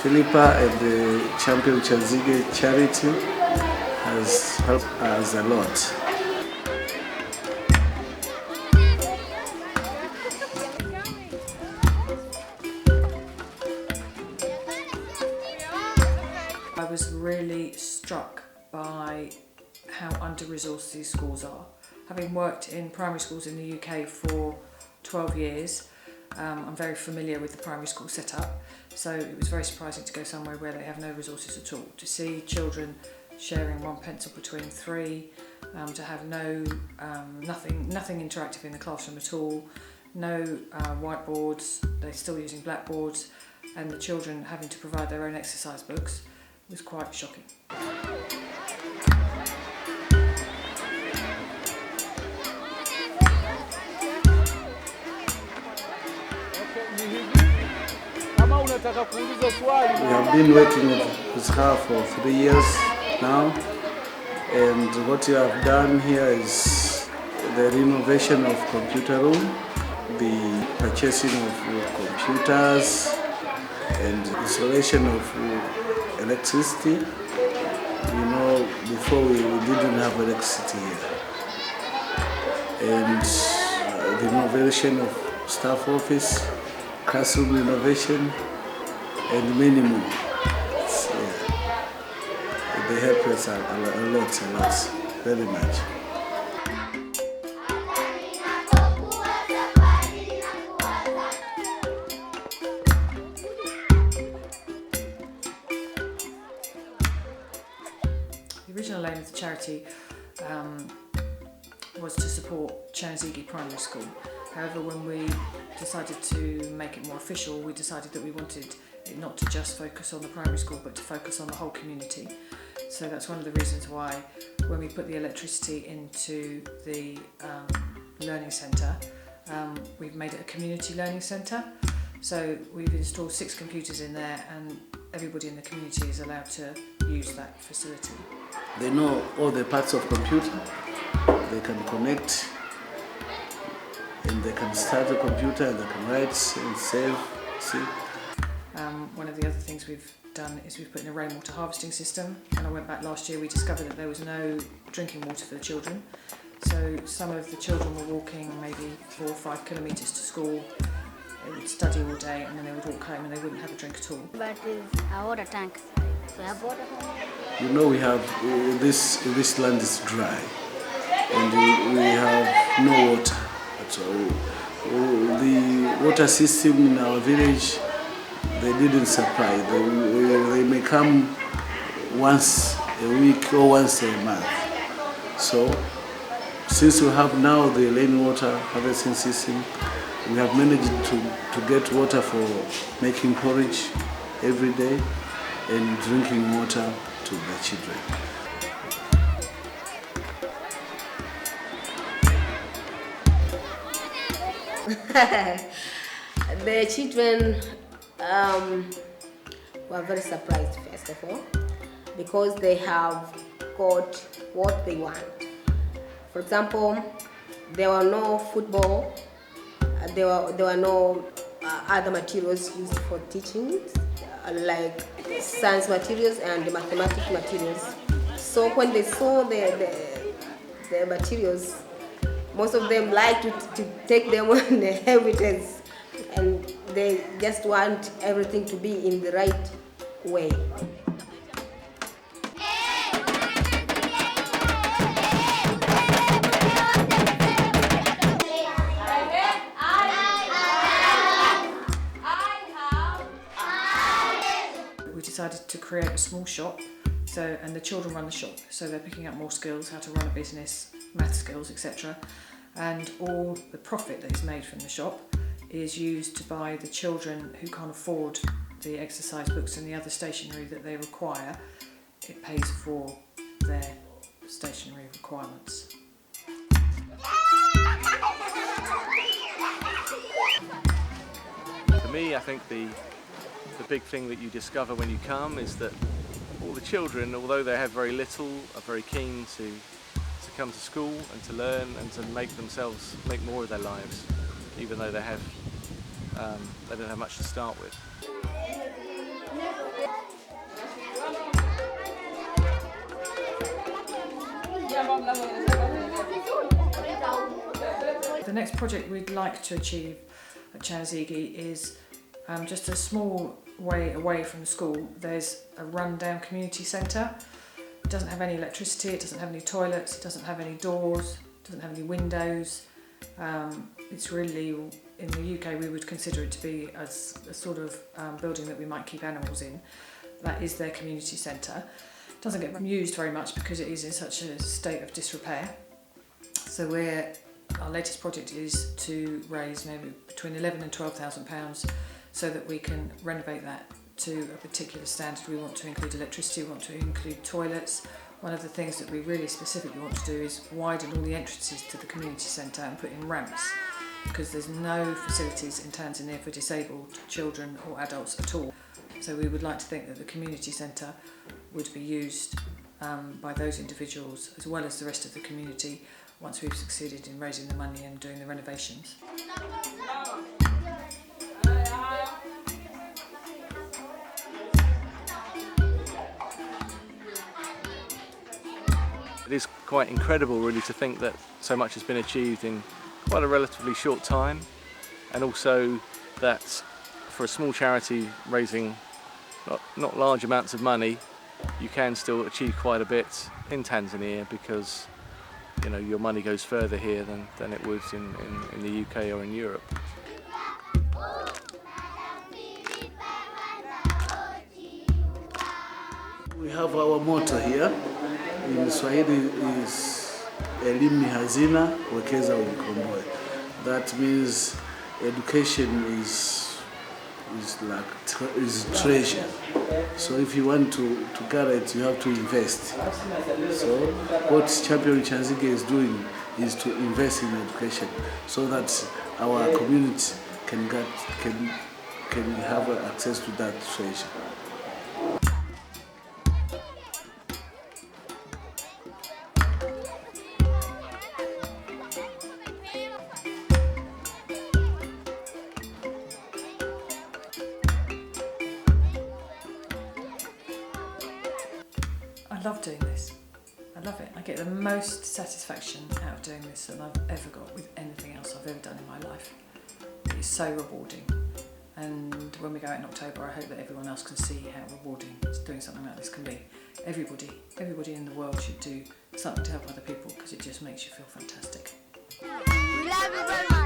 Philippa and the Champion Chanzige charity has helped us a lot. I was really struck by how under-resourced these schools are. Having worked in primary schools in the UK for 12 years, I'm very familiar with the primary school setup, so it was very surprising to go somewhere where they have no resources at all. To see children sharing one pencil between three, to have nothing interactive in the classroom at all, no whiteboards, they're still using blackboards, and the children having to provide their own exercise books was quite shocking. We have been working with her for 3 years now, and what you have done here is the renovation of computer room, the purchasing of computers, and installation of electricity. You know, before we didn't have electricity here. And the renovation of staff office, classroom renovation, and many more. They help us a lot, very much. The original aim of the charity was to support Chanzige Primary School. However, when we decided to make it more official, we decided that we wanted it not to just focus on the primary school, but to focus on the whole community. So that's one of the reasons why, when we put the electricity into the learning centre, we've made it a community learning centre. So we've installed 6 computers in there, and everybody in the community is allowed to use that facility. They know all the parts of computer. They can connect, and they can start the computer, and they can write and save. See. One of the other things we've done is we've put in a rainwater harvesting system, and I went back last year, we discovered that there was no drinking water for the children. So some of the children were walking maybe 4 or 5 kilometres to school. They would study all day, and then they would walk home and they wouldn't have a drink at all. But it's a water tank. We have water home. You know, we have this land is dry, and we have no water at all. The water system in our village, they didn't supply. They may come once a week or once a month. So, since we have now the rainwater harvesting system, we have managed to get water for making porridge every day and drinking water to the children. The children were very surprised, first of all, because they have got what they want. For example, there were no football, there were no other materials used for teaching, like science materials and mathematics materials. So when they saw the materials, most of them like to take them on the evidence, and they just want everything to be in the right way. We decided to create a small shop, and the children run the shop, so they're picking up more skills, how to run a business, math skills, etc. And all the profit that is made from the shop is used to buy the children who can't afford the exercise books and the other stationery that they require. It pays for their stationery requirements. For me, I think the big thing that you discover when you come is that all the children, although they have very little, are very keen to come to school and to learn and to make more of their lives, even though they don't have much to start with. The next project we'd like to achieve at Chanzige is just a small way away from the school. There's a rundown community centre. It doesn't have any electricity, it doesn't have any toilets, it doesn't have any doors, it doesn't have any windows. It's really, in the UK we would consider it to be a sort of building that we might keep animals in. That is their community centre. It doesn't get used very much because it is in such a state of disrepair. So our latest project is to raise maybe between £11,000 and £12,000 so that we can renovate that to a particular standard. We want to include electricity, we want to include toilets. One of the things that we really specifically want to do is widen all the entrances to the community centre and put in ramps, because there's no facilities in Tanzania for disabled children or adults at all. So we would like to think that the community centre would be used by those individuals as well as the rest of the community once we've succeeded in raising the money and doing the renovations. It is quite incredible really to think that so much has been achieved in quite a relatively short time, and also that for a small charity raising not large amounts of money, you can still achieve quite a bit in Tanzania, because you know your money goes further here than it would in the UK or in Europe. We have our motto here in Swahili is elimu ni hazina, wekeza ujikomboe. That means education is treasure. So if you want to gather it, you have to invest. So what Champion Chanzige is doing is to invest in education so that our community can have access to that treasure. I love doing this. I love it. I get the most satisfaction out of doing this than I've ever got with anything else I've ever done in my life. It's so rewarding. And when we go out in October, I hope that everyone else can see how rewarding doing something like this can be. Everybody in the world should do something to help other people, because it just makes you feel fantastic. We love you very much.